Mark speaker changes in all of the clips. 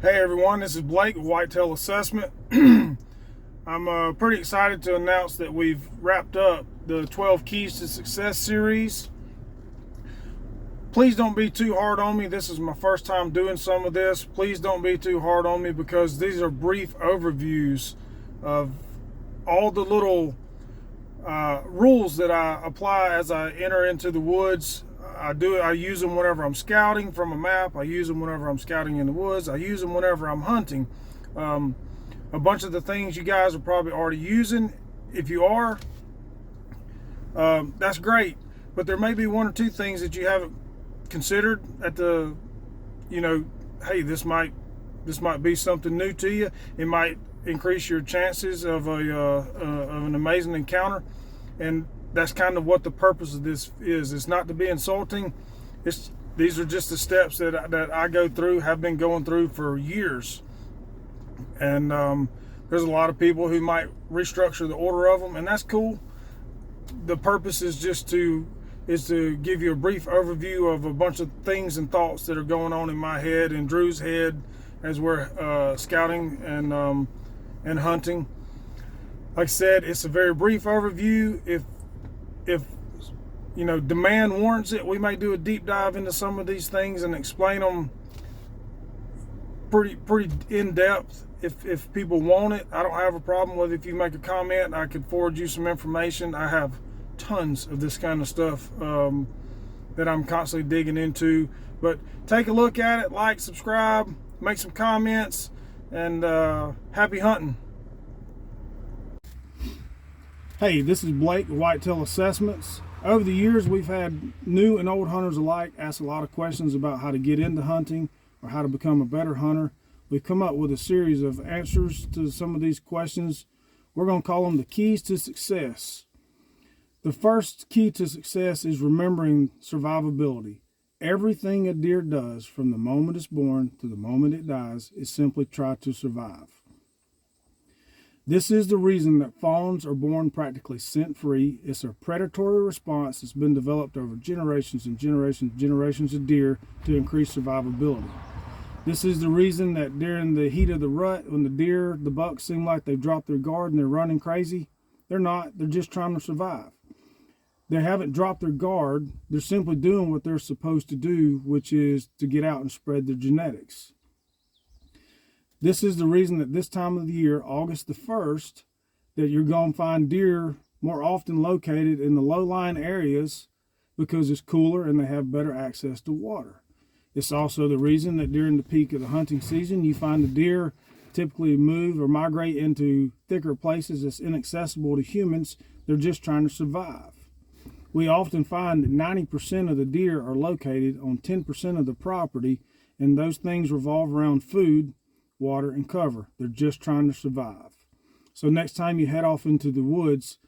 Speaker 1: Hey everyone, this is Blake with Whitetail Assessment. I'm pretty excited to announce that we've wrapped up the 12 Keys to Success series. Please don't be too hard on me. This is my first time doing some of this. Please don't be too hard on me because these are brief overviews of all the little rules that I apply as I enter into the woods. I use them whenever I'm scouting from a map. I use them whenever I'm scouting in the woods. I use them whenever I'm hunting. A bunch of the things you guys are probably already using. If you are, that's great. But there may be one or two things that you haven't considered at the, hey, this might be something new to you. It might increase your chances of an amazing encounter, and that's kind of what the purpose of this is. It's not to be insulting. These are just the steps that I go through, have been going through for years. And there's a lot of people who might restructure the order of them, and that's cool. The purpose is just to give you a brief overview of a bunch of things and thoughts that are going on in my head and Drew's head as we're scouting and hunting. Like I said, it's a very brief overview. If demand warrants it, we may do a deep dive into some of these things and explain them pretty in depth. If people want it, I don't have a problem with it. If you make a comment, I could forward you some information. I have tons of this kind of stuff that I'm constantly digging into. But take a look at it, like, subscribe, make some comments, and happy hunting. Hey, this is Blake with Whitetail Assessments. Over the years, we've had new and old hunters alike ask a lot of questions about how to get into hunting or how to become a better hunter. We've come up with a series of answers to some of these questions. We're going to call them the keys to success. The first key to success is remembering survivability. Everything a deer does from the moment it's born to the moment it dies is simply try to survive. This is the reason that fawns are born practically scent-free. It's a predatory response that's been developed over generations and generations of deer to increase survivability. This is the reason that during the heat of the rut, when the bucks seem like they've dropped their guard and they're running crazy, they're not. They're just trying to survive. They haven't dropped their guard. They're simply doing what they're supposed to do, which is to get out and spread their genetics. This is the reason that this time of the year, August the 1st, that you're going to find deer more often located in the low-lying areas because it's cooler and they have better access to water. It's also the reason that during the peak of the hunting season, you find the deer typically move or migrate into thicker places that's inaccessible to humans. They're just trying to survive. We often find that 90% of the deer are located on 10% of the property, and those things revolve around food, water, and cover. They're just trying to survive. So next time you head off into the woods,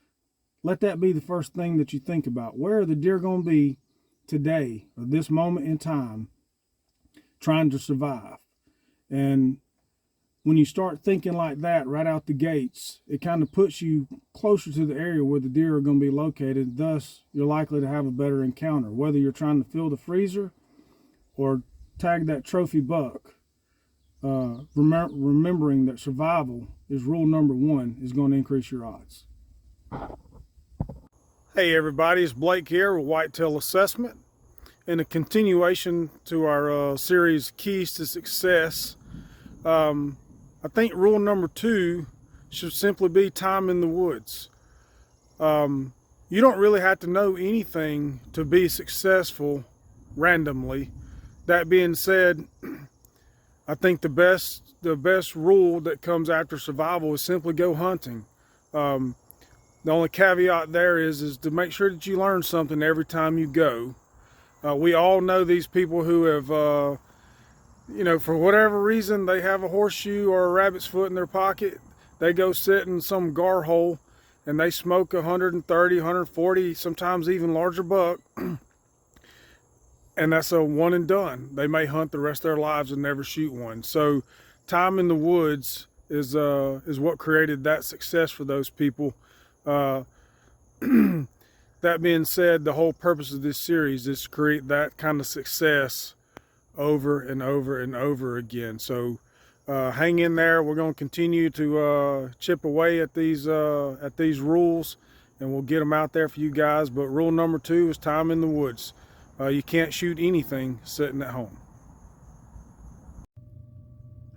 Speaker 1: let that be the first thing that you think about. Where are the deer going to be today, or this moment in time, trying to survive? And when you start thinking like that right out the gates, it kind of puts you closer to the area where the deer are going to be located. Thus, you're likely to have a better encounter, whether you're trying to fill the freezer or tag that trophy buck. Remembering that survival is rule number one is going to increase your odds. Hey everybody, it's Blake here with Whitetail Assessment. In a continuation to our series Keys to Success, I think rule number 2 should simply be time in the woods. You don't really have to know anything to be successful randomly. That being said, I think the best rule that comes after survival is simply go hunting. The only caveat there is to make sure that you learn something every time you go. We all know these people who have, for whatever reason, they have a horseshoe or a rabbit's foot in their pocket. They go sit in some gar hole and they smoke 130, 140, sometimes even larger buck. And that's a one and done. They may hunt the rest of their lives and never shoot one. So time in the woods is what created that success for those people. That being said, the whole purpose of this series is to create that kind of success over and over and over again. So Hang in there. We're going to continue to chip away at these rules, and we'll get them out there for you guys. But rule number 2 is time in the woods. You can't shoot anything sitting at home.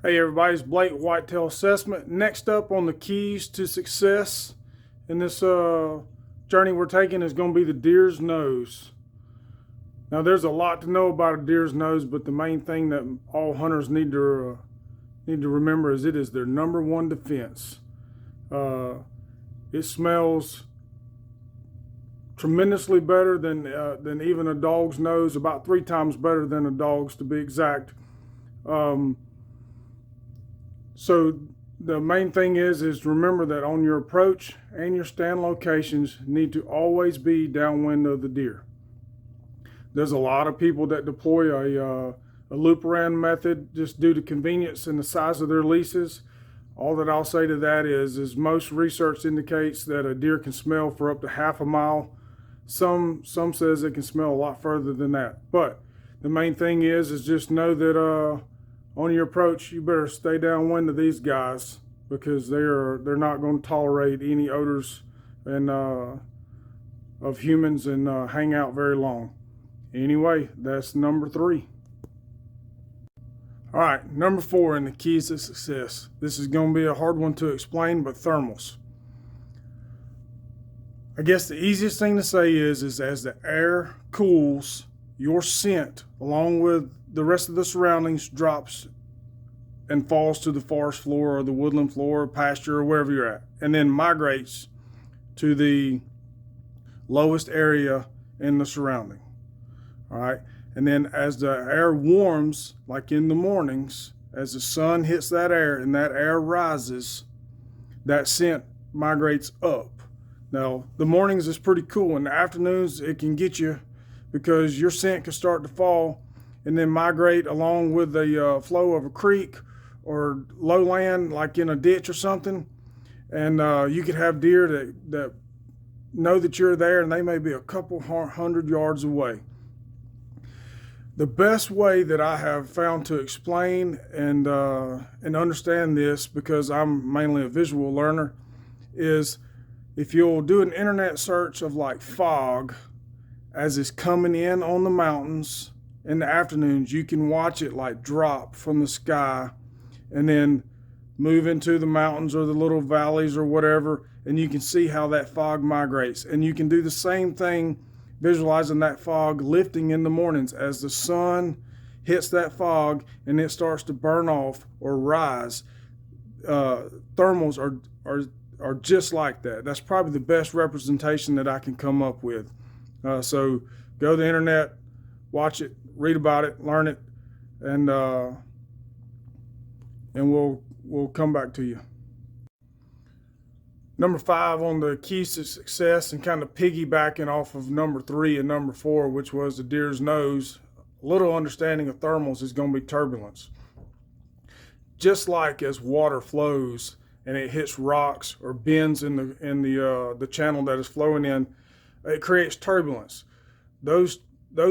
Speaker 1: Hey everybody, it's Blake Whitetail Assessment. Next up on the keys to success in this journey we're taking is going to be the deer's nose. Now there's a lot to know about a deer's nose, but the main thing that all hunters need to remember is it is their number one defense. It smells tremendously better than even a dog's nose, about 3 times better than a dog's, to be exact. So the main thing is remember that on your approach and your stand locations need to always be downwind of the deer. There's a lot of people that deploy a loop around method just due to convenience and the size of their leases. All that I'll say to that is most research indicates that a deer can smell for up to half a mile. Some says it can smell a lot further than that. But the main thing is just know that on your approach, you better stay downwind of these guys, because they're not going to tolerate any odors and of humans and hang out very long. Anyway, that's number 3. All right, number 4 in the keys to success. This is going to be a hard one to explain, but thermals. I guess the easiest thing to say is as the air cools, your scent, along with the rest of the surroundings, drops and falls to the forest floor or the woodland floor or pasture or wherever you're at, and then migrates to the lowest area in the surrounding. All right, and then as the air warms, like in the mornings, as the sun hits that air and that air rises, that scent migrates up. Now, the mornings is pretty cool. In the afternoons, it can get you, because your scent can start to fall and then migrate along with the flow of a creek or lowland, like in a ditch or something. And you could have deer that know that you're there, and they may be a couple 100 yards away. The best way that I have found to explain and understand this, because I'm mainly a visual learner, is if you'll do an internet search of like fog as it's coming in on the mountains in the afternoons, you can watch it like drop from the sky and then move into the mountains or the little valleys or whatever, and you can see how that fog migrates. And you can do the same thing visualizing that fog lifting in the mornings as the sun hits that fog and it starts to burn off or rise. Thermals are just like that. That's probably the best representation that I can come up with. So go to the internet, watch it, read about it, learn it, and we'll come back to you. Number 5 on the keys to success, and kind of piggybacking off of number 3 and number 4, which was the deer's nose, a little understanding of thermals is going to be turbulence. Just like as water flows and it hits rocks or bends in the channel that is flowing in, it creates turbulence. Those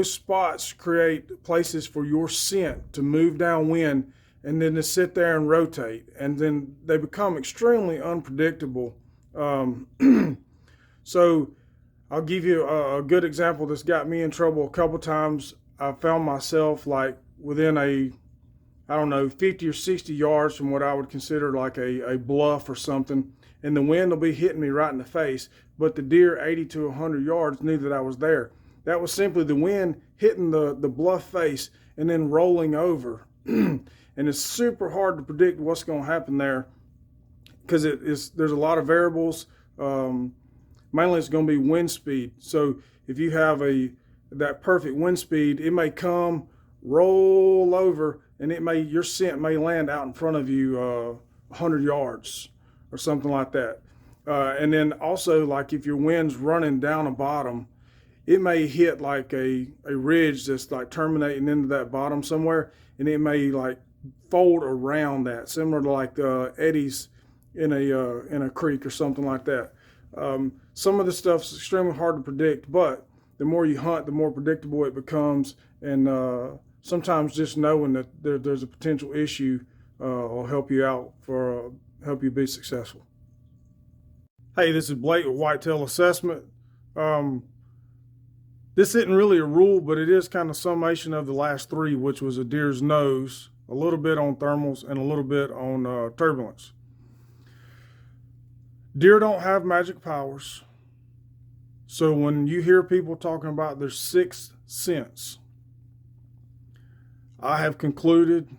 Speaker 1: spots create places for your scent to move downwind and then to sit there and rotate, and then they become extremely unpredictable. So I'll give you a good example that's got me in trouble a couple times. I found myself like within I don't know, 50 or 60 yards from what I would consider like a bluff or something, and the wind will be hitting me right in the face, but the deer 80 to 100 yards knew that I was there. That was simply the wind hitting the bluff face and then rolling over. And it's super hard to predict what's going to happen there, because there's a lot of variables. Mainly it's going to be wind speed. So if you have that perfect wind speed, it may come, roll over, and your scent may land out in front of you 100 yards or something like that. And then also, like if your wind's running down a bottom, it may hit like a ridge that's like terminating into that bottom somewhere, and it may like fold around that, similar to like eddies in a creek or something like that. Some of the stuff's extremely hard to predict, but the more you hunt, the more predictable it becomes. And sometimes just knowing that there's a potential issue will help you out help you be successful. Hey, this is Blake with Whitetail Assessment. This isn't really a rule, but it is kind of summation of the last three, which was a deer's nose, a little bit on thermals, and a little bit on turbulence. Deer don't have magic powers. So when you hear people talking about their sixth sense, I have concluded,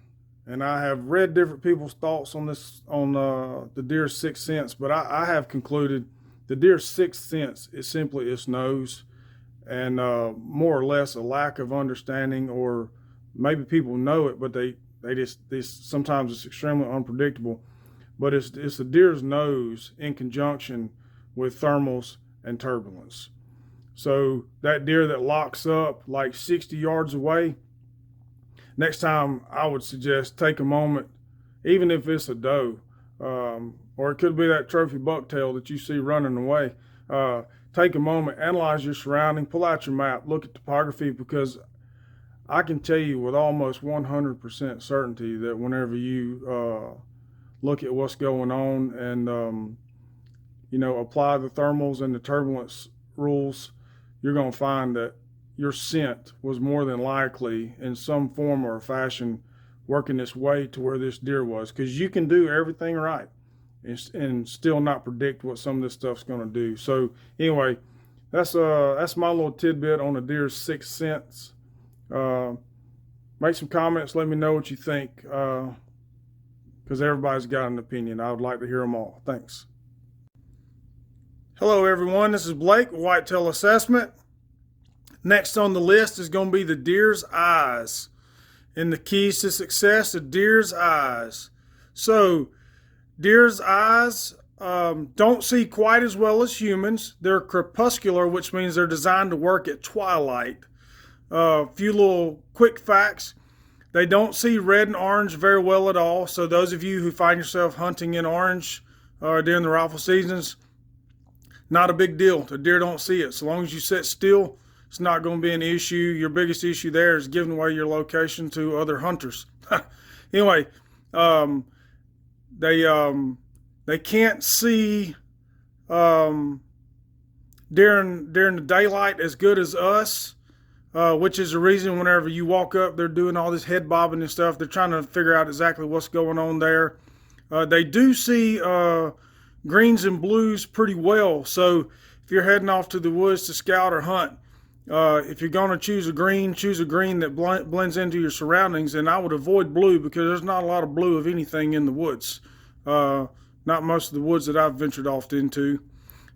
Speaker 1: and I have read different people's thoughts on this, on the deer's sixth sense, but I have concluded the deer's sixth sense is simply its nose, and more or less a lack of understanding, or maybe people know it, but they sometimes it's extremely unpredictable. But it's the deer's nose in conjunction with thermals and turbulence. So that deer that locks up like 60 yards away, next time I would suggest take a moment, even if it's a doe, or it could be that trophy bucktail that you see running away. Take a moment, analyze your surrounding, pull out your map, look at topography, because I can tell you with almost 100% certainty that whenever you look at what's going on and apply the thermals and the turbulence rules, you're going to find that your scent was more than likely in some form or fashion working its way to where this deer was, because you can do everything right and still not predict what some of this stuff's going to do. So anyway, that's my little tidbit on the deer's sixth sense. Make some comments, let me know what you think, because everybody's got an opinion. I would like to hear them all. Thanks. Hello everyone, this is Blake with Whitetail Assessment. Next on the list is going to be the deer's eyes. And the keys to success, the deer's eyes. So deer's eyes don't see quite as well as humans. They're crepuscular, which means they're designed to work at twilight. A few little quick facts. They don't see red and orange very well at all. So those of you who find yourself hunting in orange during the rifle seasons, not a big deal. The deer don't see it. So long as you sit still, it's not going to be an issue. Your biggest issue there is giving away your location to other hunters. Anyway, they can't see during the daylight as good as us, which is the reason whenever you walk up, they're doing all this head bobbing and stuff. They're trying to figure out exactly what's going on there. They do see greens and blues pretty well. So if you're heading off to the woods to scout or hunt, if you're going to choose a green that blends into your surroundings. And I would avoid blue because there's not a lot of blue of anything in the woods. Not most of the woods that I've ventured off into.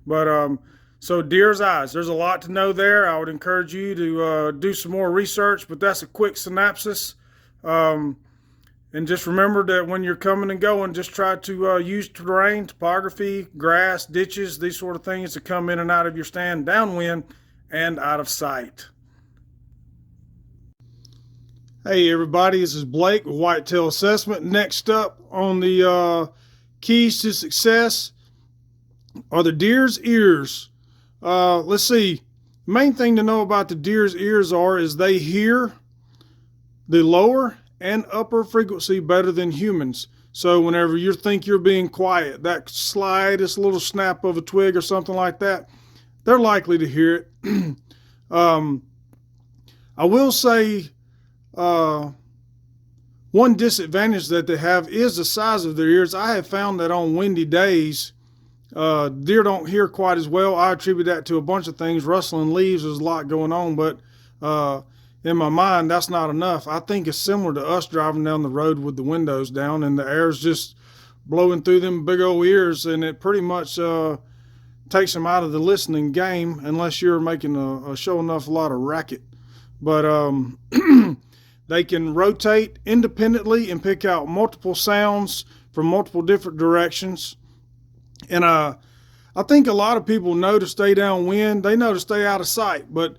Speaker 1: But so deer's eyes, there's a lot to know there. I would encourage you to do some more research, but that's a quick synopsis. And just remember that when you're coming and going, just try to use terrain, topography, grass, ditches, these sort of things to come in and out of your stand downwind and out of sight. Hey everybody, this is Blake with Whitetail Assessment. Next up on the keys to success are the deer's ears. Let's see. The main thing to know about the deer's ears is they hear the lower and upper frequency better than humans. So whenever you think you're being quiet, that slightest little snap of a twig or something like that, they're likely to hear it. I will say one disadvantage that they have is the size of their ears. I have found that on windy days, deer don't hear quite as well. I attribute that to a bunch of things. Rustling leaves, there's a lot going on, but in my mind, that's not enough. I think it's similar to us driving down the road with the windows down and the air's just blowing through them big old ears, and it pretty much takes them out of the listening game unless you're making a show enough a lot of racket. But they can rotate independently and pick out multiple sounds from multiple different directions. And I think a lot of people know to stay downwind. They know to stay out of sight. But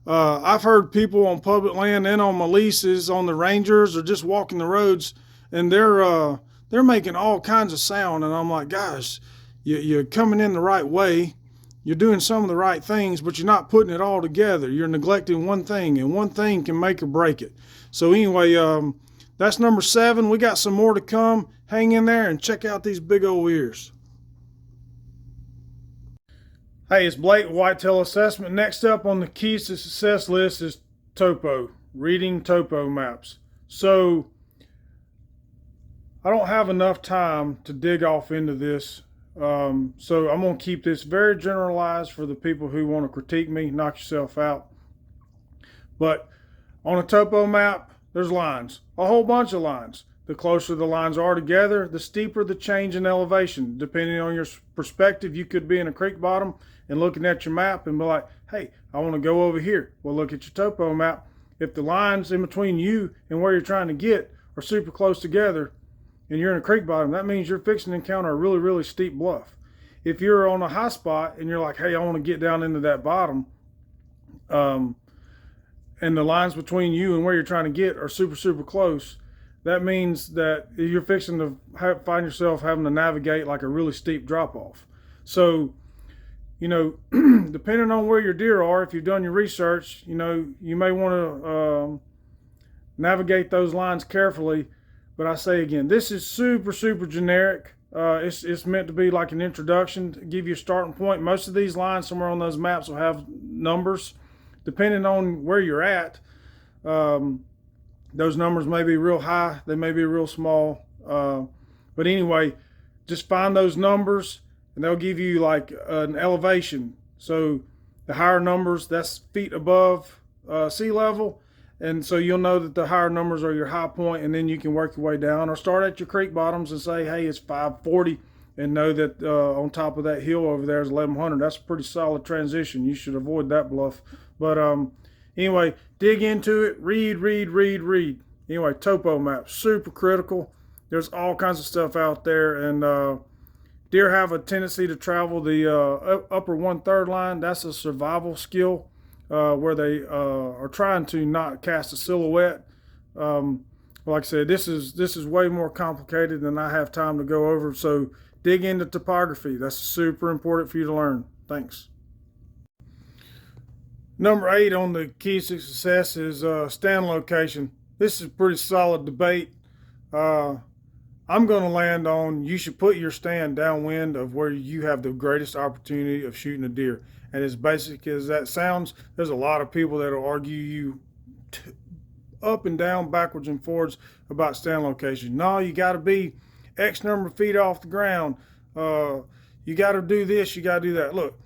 Speaker 1: I've heard people on public land and on my leases, on the rangers, or just walking the roads, and they're making all kinds of sound. And I'm like, guys, you're coming in the right way. You're doing some of the right things, but you're not putting it all together. You're neglecting one thing, and one thing can make or break it. So anyway, That's number 7. We got some more to come. Hang in there and check out these big old ears. Hey, it's Blake, Whitetail Assessment. Next up on the keys to success list is Topo, reading topo maps. So I don't have enough time to dig off into this. So I'm going to keep this very generalized for the people who want to critique me, knock yourself out. But on a topo map, there's lines, a whole bunch of lines. The closer the lines are together, the steeper the change in elevation. Depending on your perspective, you could be in a creek bottom and looking at your map and be like, hey, I want to go over here. Well, look at your topo map. If the lines in between you and where you're trying to get are super close together and you're in a creek bottom, that means you're fixing to encounter a really, really steep bluff. If you're on a high spot and you're like, hey, I want to get down into that bottom, and the lines between you and where you're trying to get are super, super close, that means that you're fixing to find yourself having to navigate like a really steep drop off. So, you know, depending on where your deer are, if you've done your research, you know, you may want to navigate those lines carefully. But I say again, this is super, super generic. It's meant to be like an introduction to give you a starting point. Most of these lines somewhere on those maps will have numbers. Depending on where you're at, those numbers may be real high, they may be real small. But anyway, just find those numbers and they'll give you like an elevation. So the higher numbers, that's feet above sea level. And so you'll know that the higher numbers are your high point, and then you can work your way down or start at your creek bottoms and say, hey, it's 540, and know that on top of that hill over there is 1100. That's a pretty solid transition. You should avoid that bluff. But anyway, dig into it, read. Anyway, topo maps, super critical. There's all kinds of stuff out there, and deer have a tendency to travel the upper 1/3 line. That's a survival skill where they are trying to not cast a silhouette. Like I said, this is way more complicated than I have time to go over. So dig into topography. That's super important for you to learn. Thanks. Number 8 on the keys to success is stand location. This is a pretty solid debate. I'm going to land on you should put your stand downwind of where you have the greatest opportunity of shooting a deer. And as basic as that sounds, there's a lot of people that will argue you up and down, backwards and forwards about stand location. No, you got to be X number of feet off the ground. You got to do this, you got to do that. Look,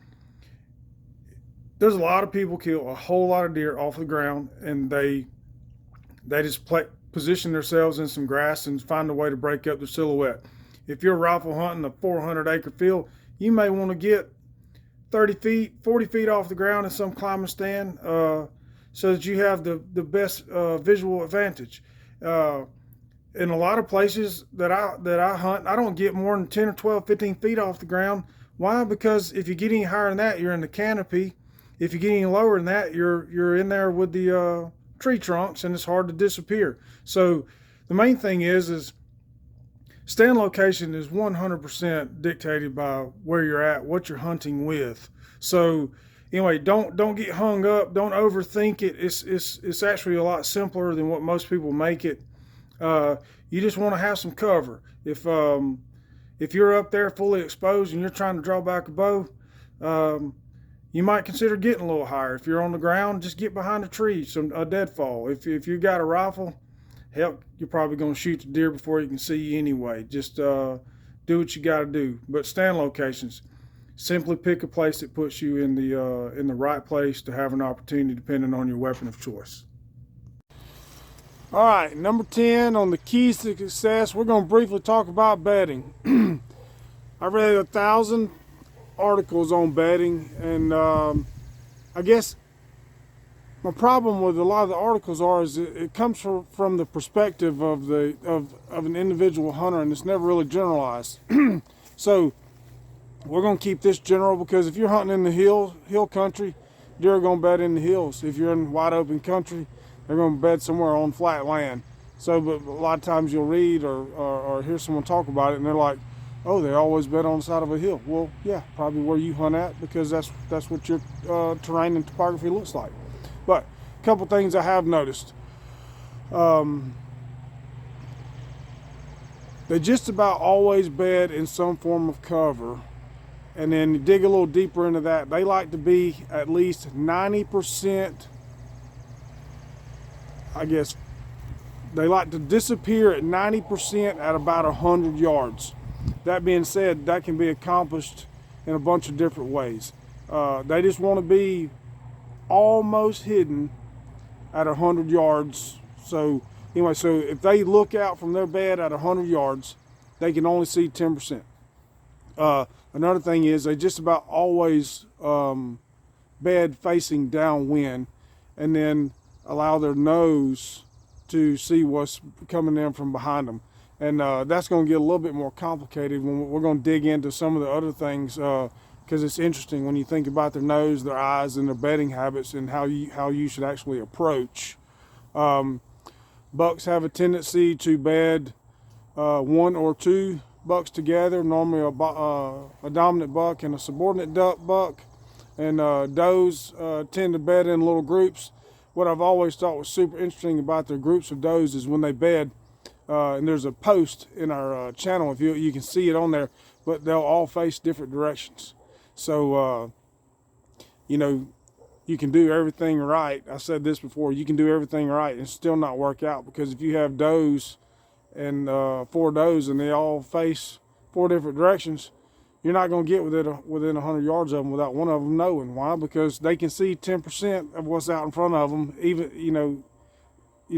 Speaker 1: there's a lot of people kill a whole lot of deer off the ground, and they just position themselves in some grass and find a way to break up their silhouette. If you're rifle hunting a 400-acre field, you may want to get 30 feet, 40 feet off the ground in some climbing stand so that you have the best visual advantage. In a lot of places that I hunt, I don't get more than 10 or 12, 15 feet off the ground. Why? Because if you get any higher than that, you're in the canopy. If you get any lower than that, you're in there with the tree trunks, and it's hard to disappear. So the main thing is stand location is 100% dictated by where you're at, what you're hunting with. So anyway, don't get hung up, don't overthink it. It's actually a lot simpler than what most people make it. You just want to have some cover. If you're up there fully exposed and you're trying to draw back a bow, you might consider getting a little higher. If you're on the ground, just get behind a tree, a deadfall. If you got a rifle, hell, you're probably going to shoot the deer before you can see you anyway. Just do what you got to do. But stand locations, simply pick a place that puts you in the right place to have an opportunity, depending on your weapon of choice. All right, number 10 on the keys to success, we're going to briefly talk about bedding. I read 1,000 articles on bedding, and I guess my problem with a lot of the articles is it comes from the perspective of an individual hunter, and it's never really generalized. So we're going to keep this general, because if you're hunting in the hill country, deer are going to bed in the hills. If you're in wide open country, they're going to bed somewhere on flat land. So, but a lot of times you'll read or hear someone talk about it, and they're like, oh, they always bed on the side of a hill. Well, yeah, probably where you hunt at, because that's what your terrain and topography looks like. But a couple things I have noticed. they just about always bed in some form of cover. And then you dig a little deeper into that, they like to be at least 90%, I guess, they like to disappear at 90% at about 100 yards. That being said, that can be accomplished in a bunch of different ways. They just want to be almost hidden at 100 yards. So anyway, so if they look out from their bed at 100 yards, they can only see 10%. Another thing is they just about always bed facing downwind, and then allow their nose to see what's coming in from behind them. And that's going to get a little bit more complicated when we're going to dig into some of the other things, because it's interesting when you think about their nose, their eyes, and their bedding habits, and how you should actually approach. Bucks have a tendency to bed one or two bucks together, normally a dominant buck and a subordinate buck, and does tend to bed in little groups. What I've always thought was super interesting about their groups of does is when they bed, and there's a post in our channel, if you can see it on there, but they'll all face different directions. So you know, you can do everything right. I said this before, you can do everything right and still not work out, because if you have does and 4 does and they all face 4 different directions, you're not going to get within 100 yards of them without one of them knowing. Why? Because they can see 10% of what's out in front of them, even you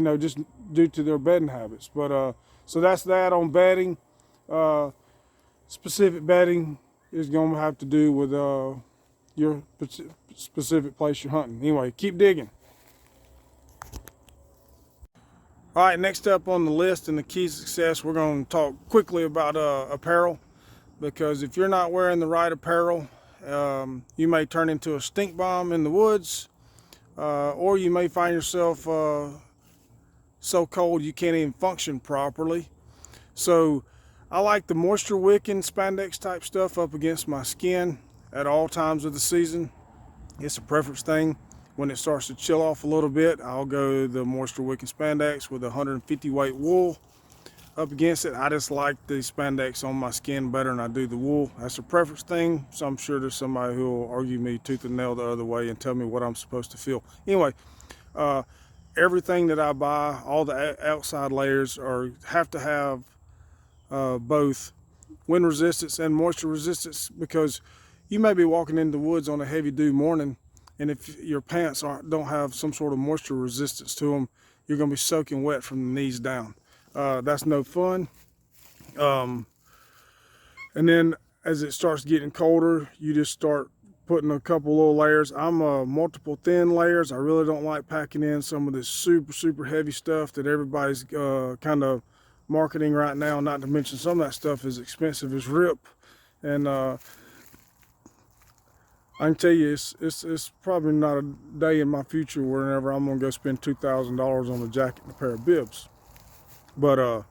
Speaker 1: know, just due to their bedding habits. But so that's that on bedding. Specific bedding is going to have to do with your specific place you're hunting. Anyway, keep digging. All right, next up on the list and the key to success, we're going to talk quickly about apparel. Because if you're not wearing the right apparel, you may turn into a stink bomb in the woods, or you may find yourself so cold you can't even function properly. So I like the moisture wicking spandex type stuff up against my skin at all times of the season. It's a preference thing. When it starts to chill off a little bit, I'll go the moisture wicking spandex with 150 weight wool up against it. I just like the spandex on my skin better than I do the wool. That's a preference thing, so I'm sure there's somebody who will argue me tooth and nail the other way and tell me what I'm supposed to feel. Anyway, everything that I buy, all the outside layers have to have both wind resistance and moisture resistance, because you may be walking in the woods on a heavy dew morning, and if your pants don't have some sort of moisture resistance to them, you're going to be soaking wet from the knees down. That's no fun. And then as it starts getting colder, you just start putting a couple little layers. I'm multiple thin layers. I really don't like packing in some of this super heavy stuff that everybody's kind of marketing right now, not to mention some of that stuff is expensive as rip. And I can tell you, it's probably not a day in my future whenever I'm gonna go spend $2,000 on a jacket and a pair of bibs. But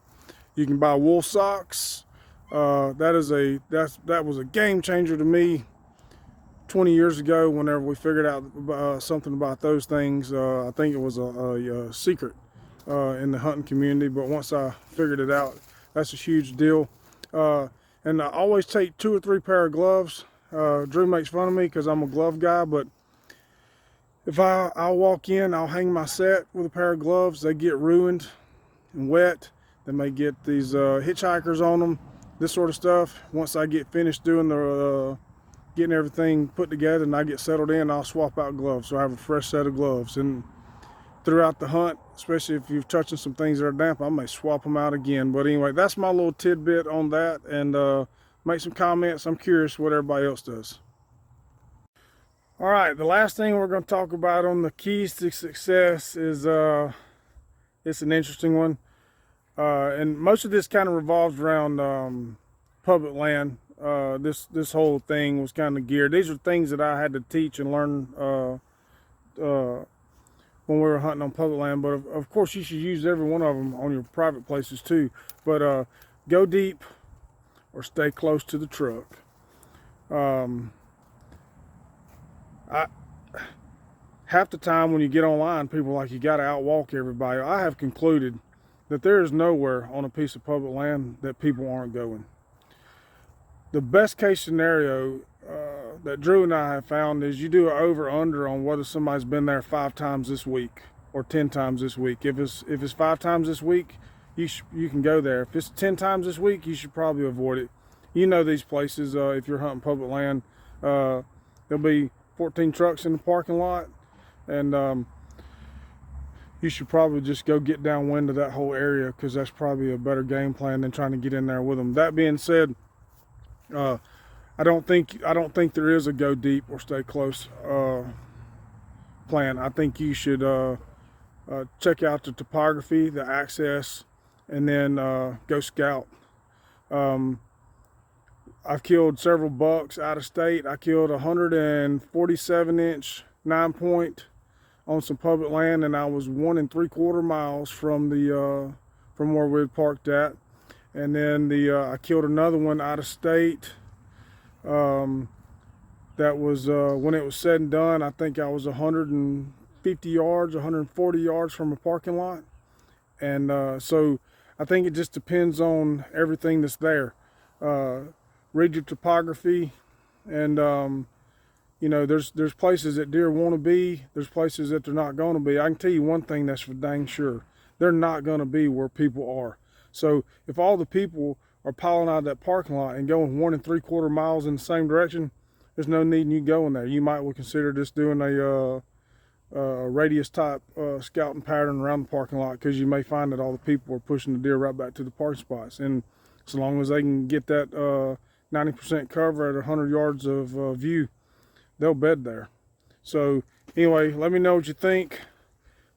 Speaker 1: you can buy wool socks. That was a game changer to me 20 years ago. Whenever we figured out something about those things, I think it was a secret in the hunting community. But once I figured it out, that's a huge deal. And I always take 2 or 3 pair of gloves. Drew makes fun of me because I'm a glove guy, but if I'll walk in, I'll hang my set with a pair of gloves. They get ruined and wet. They may get these hitchhikers on them, this sort of stuff. Once I get finished doing the getting everything put together and I get settled in, I'll swap out gloves so I have a fresh set of gloves. And throughout the hunt, especially if you're touching some things that are damp, I may swap them out again. But anyway, that's my little tidbit on that, and make some comments. I'm curious what everybody else does. All right, the last thing we're going to talk about on the keys to success is it's an interesting one, and most of this kind of revolves around public land. This whole thing was kind of geared. These are things that I had to teach and learn when we were hunting on public land, but of course you should use every one of them on your private places too. But go deep or stay close to the truck. Half the time when you get online, people are like, you got to outwalk everybody. I have concluded that there is nowhere on a piece of public land that people aren't going. The best case scenario that Drew and I have found is you do an over under on whether somebody's been there 5 times this week or 10 times this week. If it's 5 times this week, you can go there. If it's 10 times this week, you should probably avoid it. You know these places. If you're hunting public land, there'll be 14 trucks in the parking lot, and you should probably just go get downwind of that whole area, because that's probably a better game plan than trying to get in there with them. That being said, I don't think there is a go deep or stay close plan. I think you should check out the topography, the access, and then go scout. I've killed several bucks out of state. I killed a 147-inch 9-point on some public land, and I was 1 3/4 miles from where we had parked at. And then I killed another one out of state. That was when it was said and done, I think I was 150 yards, 140 yards from a parking lot. And so I think it just depends on everything that's there. Read your topography, and you know, there's places that deer want to be, there's places that they're not going to be. I can tell you one thing that's for dang sure: they're not going to be where people are. So if all the people are piling out of that parking lot and going 1 3/4 miles in the same direction, there's no need in you going there. You might well consider just doing a radius type scouting pattern around the parking lot, because you may find that all the people are pushing the deer right back to the parking spots. And so long as they can get that 90% cover at 100 yards of view, they'll bed there. So anyway, let me know what you think.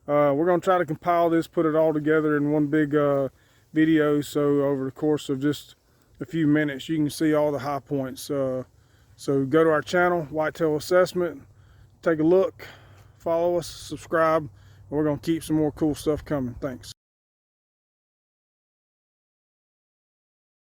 Speaker 1: We're going to try to compile this, put it all together in one big video, so over the course of just a few minutes you can see all the high points. So go to our channel, Whitetail Assessment, take a look, follow us, subscribe, and we're going to keep some more cool stuff coming. Thanks.